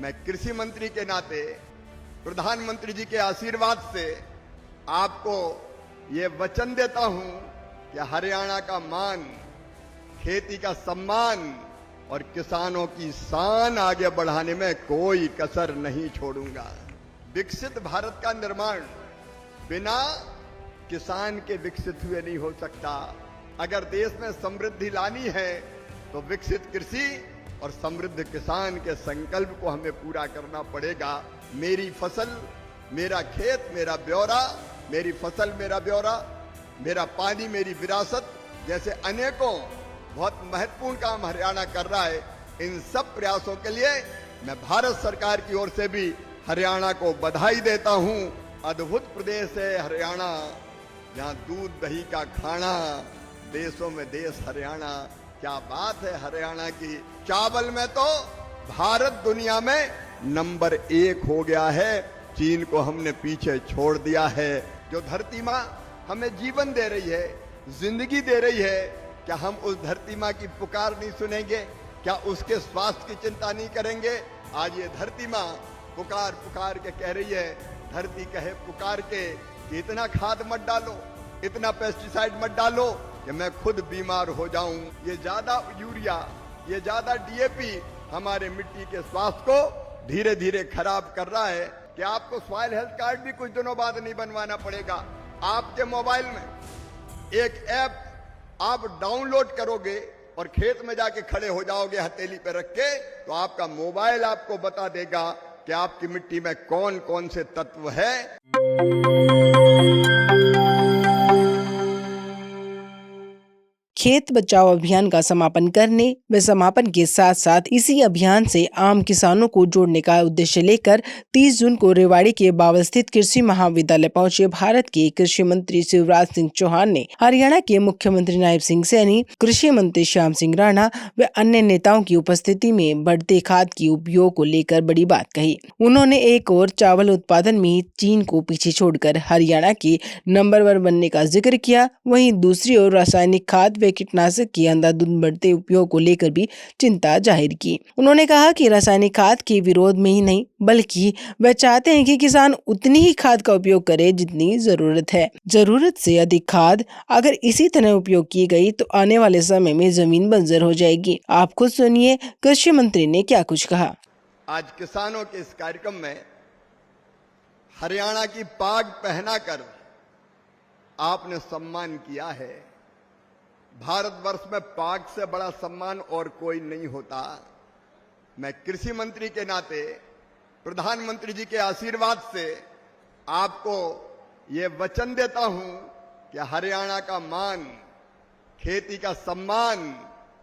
मैं कृषि मंत्री के नाते प्रधानमंत्री जी के आशीर्वाद से आपको ये वचन देता हूं कि हरियाणा का मान, खेती का सम्मान और किसानों की शान आगे बढ़ाने में कोई कसर नहीं छोड़ूंगा। विकसित भारत का निर्माण बिना किसान के विकसित हुए नहीं हो सकता। अगर देश में समृद्धि लानी है तो विकसित कृषि और समृद्ध किसान के संकल्प को हमें पूरा करना पड़ेगा। मेरी फसल मेरा खेत मेरा ब्यौरा, मेरी फसल मेरा ब्यौरा, मेरा पानी मेरी विरासत जैसे अनेकों बहुत महत्वपूर्ण काम हरियाणा कर रहा है। इन सब प्रयासों के लिए मैं भारत सरकार की ओर से भी हरियाणा को बधाई देता हूं। अद्भुत प्रदेश है हरियाणा, जहां दूध दही का खाना, देशों में देश हरियाणा। क्या बात है हरियाणा की। चावल में तो भारत दुनिया में नंबर 1 हो गया है। चीन को हमने पीछे छोड़ दिया है। जो धरती माँ हमें जीवन दे रही है, जिंदगी दे रही है, क्या हम उस धरती माँ की पुकार नहीं सुनेंगे? क्या उसके स्वास्थ्य की चिंता नहीं करेंगे? आज ये धरती माँ पुकार पुकार के कह रही है, धरती कहे पुकार के कि इतना खाद मत डालो, इतना पेस्टिसाइड मत डालो कि मैं खुद बीमार हो जाऊं। ये ज्यादा यूरिया, ये ज्यादा डीएपी हमारे मिट्टी के स्वास्थ्य को धीरे धीरे खराब कर रहा है। कि आपको सॉइल हेल्थ कार्ड भी कुछ दिनों बाद नहीं बनवाना पड़ेगा। आपके मोबाइल में एक ऐप आप डाउनलोड करोगे और खेत में जाके खड़े हो जाओगे हथेली पे रख के, तो आपका मोबाइल आपको बता देगा कि आपकी मिट्टी में कौन कौन से तत्व है। खेत बचाओ अभियान का समापन करने व समापन के साथ साथ इसी अभियान से आम किसानों को जोड़ने का उद्देश्य लेकर 30 जून को रेवाड़ी के बावल स्थित कृषि महाविद्यालय पहुंचे भारत के कृषि मंत्री शिवराज सिंह चौहान ने हरियाणा के मुख्यमंत्री नायब सिंह सैनी, कृषि मंत्री श्याम सिंह राणा व अन्य नेताओं की उपस्थिति में बढ़ते खाद के उपयोग को लेकर बड़ी बात कही। उन्होंने एक और चावल उत्पादन में चीन को पीछे छोड़कर हरियाणा के नंबर 1 बनने का जिक्र किया। वहीं दूसरी ओर रासायनिक खाद व कीटनाशक के अंधाधुंध बढ़ते उपयोग को लेकर भी चिंता जाहिर की। उन्होंने कहा कि रासायनिक खाद के विरोध में ही नहीं, बल्कि वे चाहते हैं कि किसान उतनी ही खाद का उपयोग करे जितनी जरूरत है। जरूरत से अधिक खाद अगर इसी तरह उपयोग की गई तो आने वाले समय में जमीन बंजर हो जाएगी। आप खुद सुनिए कृषि मंत्री ने क्या कुछ कहा। आज किसानों के इस कार्यक्रम में हरियाणा की पाग पहनाकर आपने सम्मान किया है। भारतवर्ष में पाग से बड़ा सम्मान और कोई नहीं होता। मैं कृषि मंत्री के नाते प्रधानमंत्री जी के आशीर्वाद से आपको ये वचन देता हूं कि हरियाणा का मान, खेती का सम्मान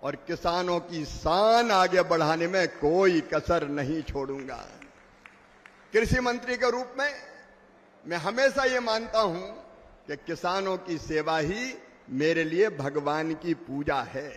और किसानों की शान आगे बढ़ाने में कोई कसर नहीं छोड़ूंगा। कृषि मंत्री के रूप में मैं हमेशा ये मानता हूं कि किसानों की सेवा ही मेरे लिए भगवान की पूजा है।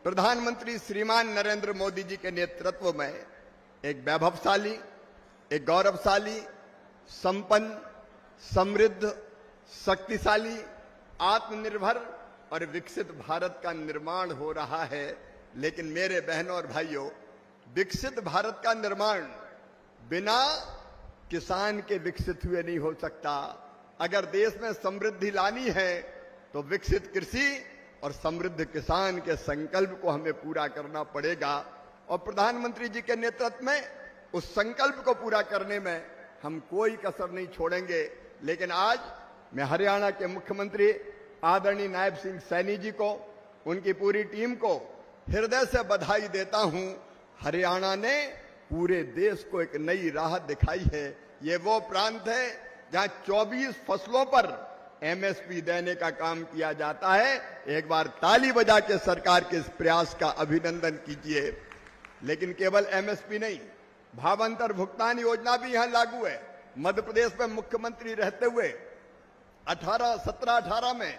प्रधानमंत्री श्रीमान नरेंद्र मोदी जी के नेतृत्व में एक वैभवशाली, एक गौरवशाली, संपन्न, समृद्ध, शक्तिशाली, आत्मनिर्भर और विकसित भारत का निर्माण हो रहा है। लेकिन मेरे बहनों और भाइयों, विकसित भारत का निर्माण बिना किसान के विकसित हुए नहीं हो सकता। अगर देश में समृद्धि लानी है तो विकसित कृषि और समृद्ध किसान के संकल्प को हमें पूरा करना पड़ेगा। और प्रधानमंत्री जी के नेतृत्व में उस संकल्प को पूरा करने में हम कोई कसर नहीं छोड़ेंगे। लेकिन आज मैं हरियाणा के मुख्यमंत्री आदरणीय नायब सिंह सैनी जी को, उनकी पूरी टीम को हृदय से बधाई देता हूं। हरियाणा ने पूरे देश को एक नई राह दिखाई है। ये वो प्रांत है जहां 24 फसलों पर एमएसपी देने का काम किया जाता है। एक बार ताली बजा के सरकार के इस प्रयास का अभिनंदन कीजिए। लेकिन केवल एमएसपी नहीं, भावांतर भुगतान योजना भी यहां लागू है। मध्य प्रदेश में मुख्यमंत्री रहते हुए 17-18 में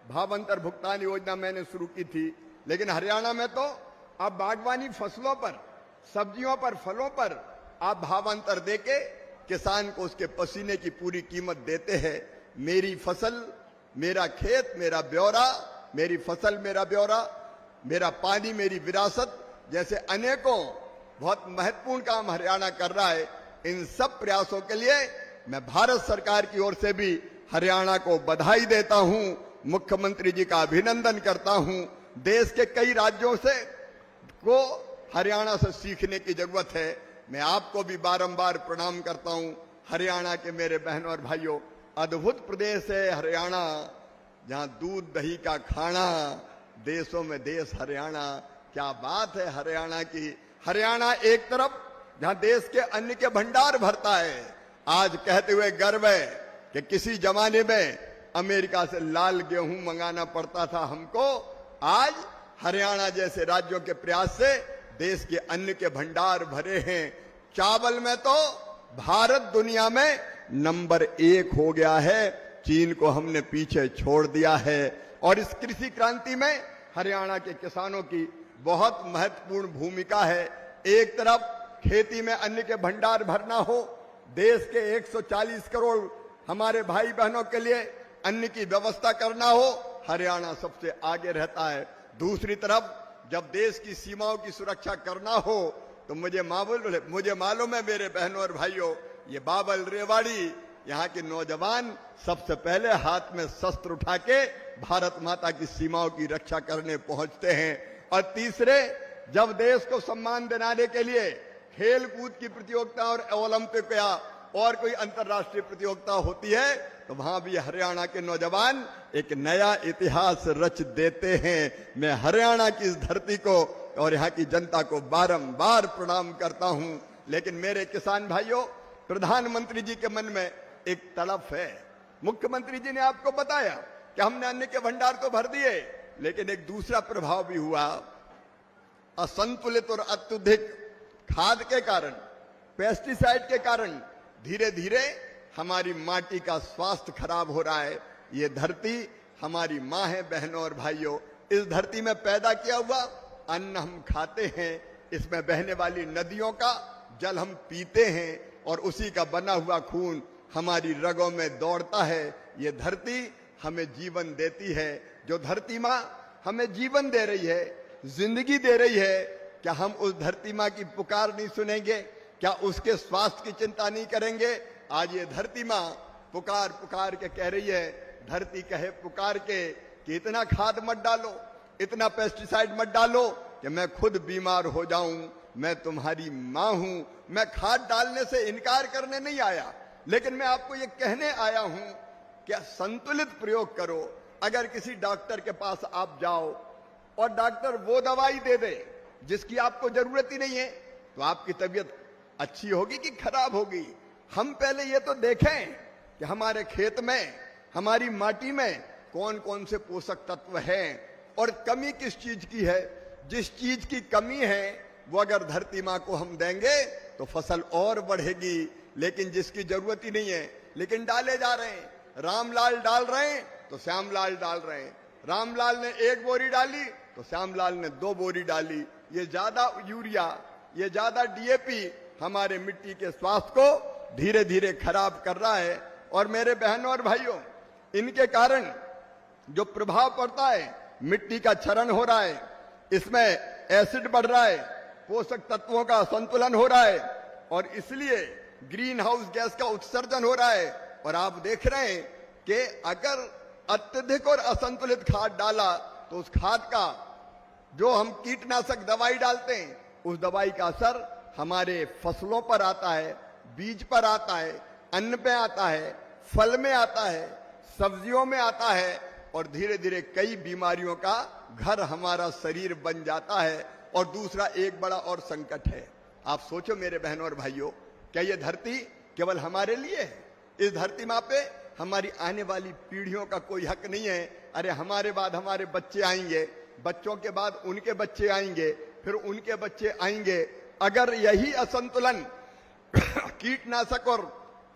भावांतर भुगतान योजना मैंने शुरू की थी। लेकिन हरियाणा में तो अब बागवानी फसलों पर, सब्जियों पर, फलों पर आप भावांतर देके किसान को उसके पसीने की पूरी कीमत देते हैं। मेरी फसल मेरा खेत मेरा ब्यौरा, मेरी फसल मेरा ब्यौरा, मेरा पानी मेरी विरासत जैसे अनेकों बहुत महत्वपूर्ण काम हरियाणा कर रहा है। इन सब प्रयासों के लिए मैं भारत सरकार की ओर से भी हरियाणा को बधाई देता हूं, मुख्यमंत्री जी का अभिनंदन करता हूं। देश के कई राज्यों से को हरियाणा से सीखने की जरूरत है। मैं आपको भी बारंबार प्रणाम करता हूं। हरियाणा के मेरे बहनों और भाइयों, अद्भुत प्रदेश है हरियाणा, जहां दूध दही का खाना, देशों में देश हरियाणा। क्या बात है हरियाणा की। हरियाणा एक तरफ जहां देश के अन्न के भंडार भरता है, आज कहते हुए गर्व है कि किसी जमाने में अमेरिका से लाल गेहूं मंगाना पड़ता था हमको, आज हरियाणा जैसे राज्यों के प्रयास से देश के अन्न के भंडार भरे हैं। चावल में तो भारत दुनिया में नंबर 1 हो गया है, चीन को हमने पीछे छोड़ दिया है। और इस कृषि क्रांति में हरियाणा के किसानों की बहुत महत्वपूर्ण भूमिका है। एक तरफ खेती में अन्न के भंडार भरना हो, देश के 140 करोड़ हमारे भाई बहनों के लिए अन्न की व्यवस्था करना हो, हरियाणा सबसे आगे रहता है। दूसरी तरफ जब देश की सीमाओं की सुरक्षा करना हो तो मुझे मालूम है मेरे बहनों और भाइयों, ये बाबल रेवाड़ी यहाँ के नौजवान सबसे पहले हाथ में शस्त्र उठा के भारत माता की सीमाओं की रक्षा करने पहुंचते हैं। और तीसरे, जब देश को सम्मान दिलाने के लिए खेल कूद की प्रतियोगिता और ओलंपिक या और कोई अंतर्राष्ट्रीय प्रतियोगिता होती है, तो वहां भी हरियाणा के नौजवान एक नया इतिहास रच देते हैं। मैं हरियाणा की इस धरती को और यहाँ की जनता को बारंबार प्रणाम करता हूं। लेकिन मेरे किसान भाइयों, प्रधानमंत्री जी के मन में एक तड़प है। मुख्यमंत्री जी ने आपको बताया कि हमने अन्न के भंडार तो भर दिए, लेकिन एक दूसरा प्रभाव भी हुआ। असंतुलित और अत्यधिक खाद के कारण, पेस्टिसाइड के कारण धीरे धीरे हमारी माटी का स्वास्थ्य खराब हो रहा है। ये धरती हमारी माँ है। बहनों और भाइयों, इस धरती में पैदा किया हुआ अन्न हम खाते हैं, इसमें बहने वाली नदियों का जल हम पीते हैं और उसी का बना हुआ खून हमारी रगों में दौड़ता है। ये धरती हमें जीवन देती है। जो धरती माँ हमें जीवन दे रही है, जिंदगी दे रही है, क्या हम उस धरती माँ की पुकार नहीं सुनेंगे? क्या उसके स्वास्थ्य की चिंता नहीं करेंगे? आज ये धरती माँ पुकार पुकार के कह रही है, धरती कहे पुकार के कि इतना खाद मत डालो, इतना पेस्टिसाइड मत डालो कि मैं खुद बीमार हो जाऊं। मैं तुम्हारी माँ हूं। मैं खाद डालने से इनकार करने नहीं आया, लेकिन मैं आपको ये कहने आया हूं कि संतुलित प्रयोग करो। अगर किसी डॉक्टर के पास आप जाओ और डॉक्टर वो दवाई दे दे जिसकी आपको जरूरत ही नहीं है, तो आपकी तबीयत अच्छी होगी कि खराब होगी? हम पहले ये तो देखें कि हमारे खेत में, हमारी माटी में कौन कौन से पोषक तत्व हैं और कमी किस चीज की है। जिस चीज की कमी है वो अगर धरती माँ को हम देंगे तो फसल और बढ़ेगी। लेकिन जिसकी जरूरत ही नहीं है, लेकिन डाले जा रहे हैं। रामलाल डाल रहे हैं तो श्यामलाल डाल रहे हैं। रामलाल ने 1 बोरी डाली तो श्यामलाल ने 2 बोरी डाली। ये ज्यादा यूरिया, ये ज्यादा डीएपी हमारे मिट्टी के स्वास्थ्य को धीरे धीरे खराब कर रहा है। और मेरे बहनों और भाइयों, इनके कारण जो प्रभाव पड़ता है, मिट्टी का क्षरण हो रहा है, इसमें एसिड बढ़ रहा है, पोषक तत्वों का संतुलन हो रहा है और इसलिए ग्रीन हाउस गैस का उत्सर्जन हो रहा है। और आप देख रहे हैं कि अगर अत्यधिक और असंतुलित खाद डाला तो उस खाद का, जो हम कीटनाशक दवाई डालते हैं, उस दवाई का असर हमारे फसलों पर आता है, बीज पर आता है, अन्न पे आता है, फल में आता है, सब्जियों में आता है और धीरे धीरे कई बीमारियों का घर हमारा शरीर बन जाता है। और दूसरा एक बड़ा और संकट है। आप सोचो मेरे बहनों और भाइयों, क्या ये धरती केवल हमारे लिए है? इस धरती माँ पे हमारी आने वाली पीढ़ियों का कोई हक नहीं है। अरे हमारे बाद हमारे बच्चे आएंगे, बच्चों के बाद उनके बच्चे आएंगे, फिर उनके बच्चे आएंगे। अगर यही असंतुलन कीटनाशक और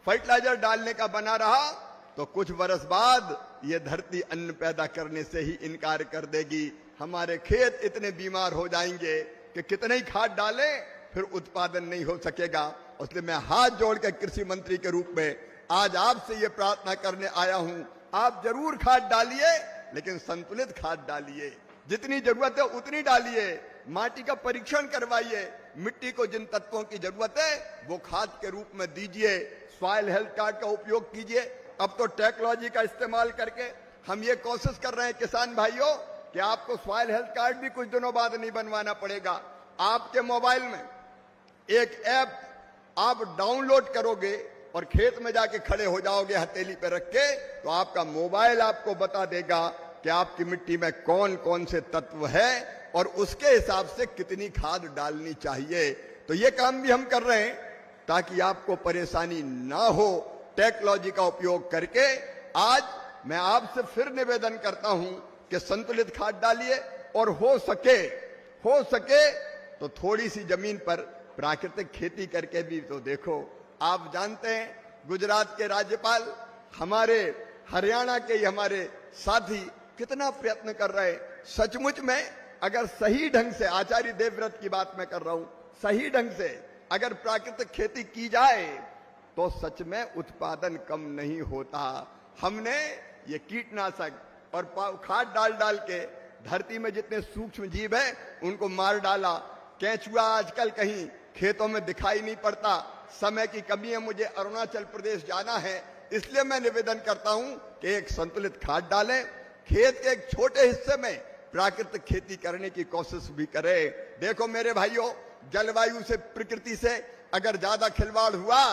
फर्टिलाइजर डालने का बना रहा तो कुछ वर्ष बाद ये धरती अन्न पैदा करने से ही इनकार कर देगी। हमारे खेत इतने बीमार हो जाएंगे कि कितने ही खाद डालें फिर उत्पादन नहीं हो सकेगा। इसलिए मैं हाथ जोड़ के कृषि मंत्री के रूप में आज आपसे ये प्रार्थना करने आया हूं, आप जरूर खाद डालिए, लेकिन संतुलित खाद डालिए। जितनी जरूरत है उतनी डालिए। माटी का परीक्षण करवाइए। मिट्टी को जिन तत्वों की जरूरत है वो खाद के रूप में दीजिए, सॉइल हेल्थ कार्ड का उपयोग कीजिए। अब तो टेक्नोलॉजी का इस्तेमाल करके हम ये कोशिश कर रहे हैं किसान भाइयों कि आपको सॉइल हेल्थ कार्ड भी कुछ दिनों बाद नहीं बनवाना पड़ेगा। आपके मोबाइल में एक ऐप आप डाउनलोड करोगे और खेत में जाके खड़े हो जाओगे हथेली पे रख के, तो आपका मोबाइल आपको बता देगा कि आपकी मिट्टी में कौन कौन से तत्व है और उसके हिसाब से कितनी खाद डालनी चाहिए। तो ये काम भी हम कर रहे हैं ताकि आपको परेशानी ना हो टेक्नोलॉजी का उपयोग करके। आज मैं आपसे फिर निवेदन करता हूं कि संतुलित खाद डालिए और हो सके तो थोड़ी सी जमीन पर प्राकृतिक खेती करके भी तो देखो। आप जानते हैं गुजरात के राज्यपाल, हमारे हरियाणा के हमारे साथी कितना प्रयत्न कर रहे हैं। सचमुच में अगर सही ढंग से, आचार्य देवव्रत की बात मैं कर रहा हूं, सही ढंग से अगर प्राकृतिक खेती की जाए तो सच में उत्पादन कम नहीं होता। हमने ये कीटनाशक और खाद डाल के धरती में जितने सूक्ष्म जीव हैं उनको मार डाला। केंचुआ आजकल कहीं खेतों में दिखाई नहीं पड़ता। समय की कमी है, मुझे अरुणाचल प्रदेश जाना है, इसलिए मैं निवेदन करता हूं कि एक संतुलित खाद डालें, खेत के एक छोटे हिस्से में प्राकृतिक खेती करने की कोशिश भी करें। देखो मेरे भाइयों, जलवायु से, प्रकृति से अगर ज्यादा खिलवाड़ हुआ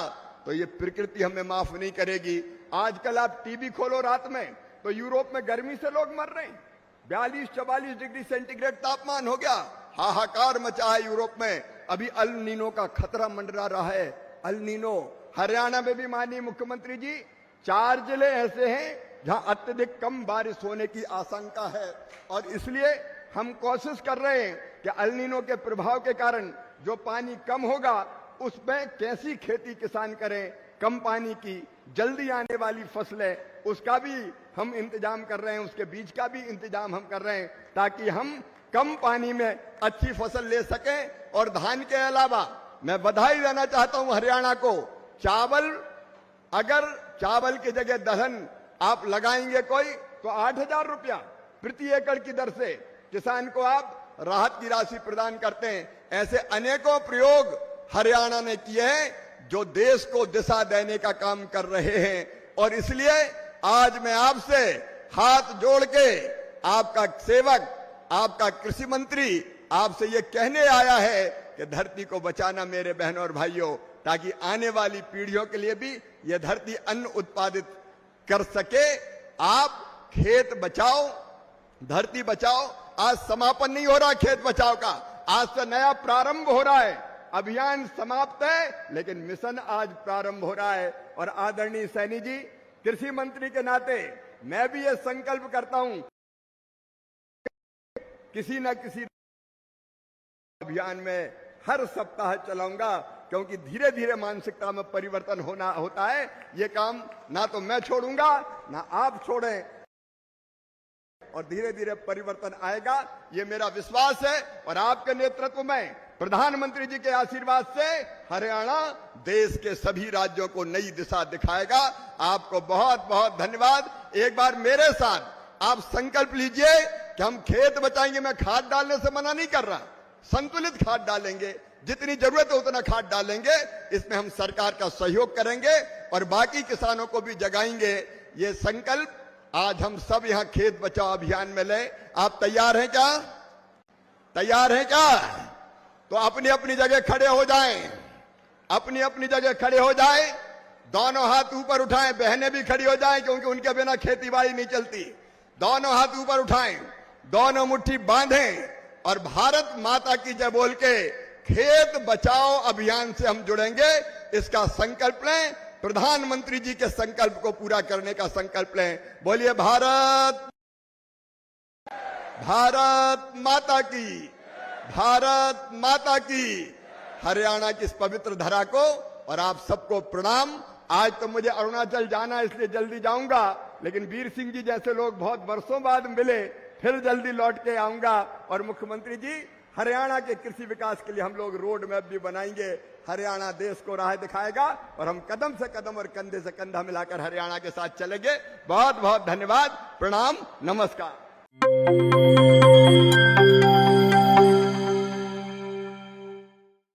तो ये प्रकृति हमें माफ नहीं करेगी। आजकल आप टीवी खोलो रात में तो यूरोप में गर्मी से लोग मर रहे हैं। 42-44 डिग्री सेंटीग्रेड तापमान हो गया, हाहाकार मचा है यूरोप में। अभी अल नीनो का खतरा मंडरा रहा है। अल नीनो हरियाणा में भी माननीय मुख्यमंत्री जी 4 जिले ऐसे हैं जहां अत्यधिक कम बारिश होने की आशंका है और इसलिए हम कोशिश कर रहे हैं कि अल नीनो के प्रभाव के कारण जो पानी कम होगा उसमें कैसी खेती किसान करें, कम पानी की जल्दी आने वाली फसलें, उसका भी हम इंतजाम कर रहे हैं, उसके बीज का भी इंतजाम हम कर रहे हैं ताकि हम कम पानी में अच्छी फसल ले सकें। और धान के अलावा मैं बधाई देना चाहता हूं हरियाणा को, चावल, अगर चावल की जगह दलहन आप लगाएंगे कोई तो 8,000 रुपया प्रति एकड़ की दर से किसान को आप राहत की राशि प्रदान करते हैं। ऐसे अनेकों प्रयोग हरियाणा ने किए हैं जो देश को दिशा देने का काम कर रहे हैं। और इसलिए आज मैं आपसे हाथ जोड़ के, आपका सेवक, आपका कृषि मंत्री आपसे ये कहने आया है कि धरती को बचाना मेरे बहनों और भाइयों, ताकि आने वाली पीढ़ियों के लिए भी यह धरती अन्न उत्पादित कर सके। आप खेत बचाओ, धरती बचाओ। आज समापन नहीं हो रहा खेत बचाओ का, आज से नया प्रारंभ हो रहा है। अभियान समाप्त है लेकिन मिशन आज प्रारंभ हो रहा है। और आदरणीय सैनी जी, कृषि मंत्री के नाते मैं भी ये संकल्प करता हूं किसी न किसी अभियान में हर सप्ताह चलाऊंगा, क्योंकि धीरे धीरे मानसिकता में परिवर्तन होता है। ये काम ना तो मैं छोड़ूंगा ना आप छोड़ें और धीरे धीरे परिवर्तन आएगा, ये मेरा विश्वास है। और आपके नेतृत्व में, प्रधानमंत्री जी के आशीर्वाद से हरियाणा देश के सभी राज्यों को नई दिशा दिखाएगा। आपको बहुत बहुत धन्यवाद। एक बार मेरे साथ आप संकल्प लीजिए कि हम खेत बचाएंगे। मैं खाद डालने से मना नहीं कर रहा, संतुलित खाद डालेंगे, जितनी जरूरत है उतना खाद डालेंगे। इसमें हम सरकार का सहयोग करेंगे और बाकी किसानों को भी जगाएंगे। ये संकल्प आज हम सब यहां खेत बचाओ अभियान में लें। आप तैयार हैं क्या? तैयार हैं क्या? तो अपनी अपनी जगह खड़े हो जाएं, अपनी अपनी जगह खड़े हो जाएं, दोनों हाथ ऊपर उठाएं। बहनें भी खड़ी हो जाएं क्योंकि उनके बिना खेती बाड़ी नहीं चलती। दोनों हाथ ऊपर उठाएं, दोनों मुट्ठी बांधें और भारत माता की जय बोल के खेत बचाओ अभियान से हम जुड़ेंगे। इसका संकल्प लें, प्रधानमंत्री जी के संकल्प को पूरा करने का संकल्प लें। बोलिए भारत माता की, भारत माता की। हरियाणा की इस पवित्र धरा को और आप सबको प्रणाम। आज तो मुझे अरुणाचल जाना है इसलिए जल्दी जाऊंगा, लेकिन वीर सिंह जी जैसे लोग बहुत वर्षों बाद मिले, फिर जल्दी लौट के आऊंगा। और मुख्यमंत्री जी, हरियाणा के कृषि विकास के लिए हम लोग रोड मैप भी बनाएंगे। हरियाणा देश को राह दिखाएगा और हम कदम से कदम और कंधे से कंधा मिलाकर हरियाणा के साथ चलेंगे। बहुत बहुत धन्यवाद, प्रणाम, नमस्कार।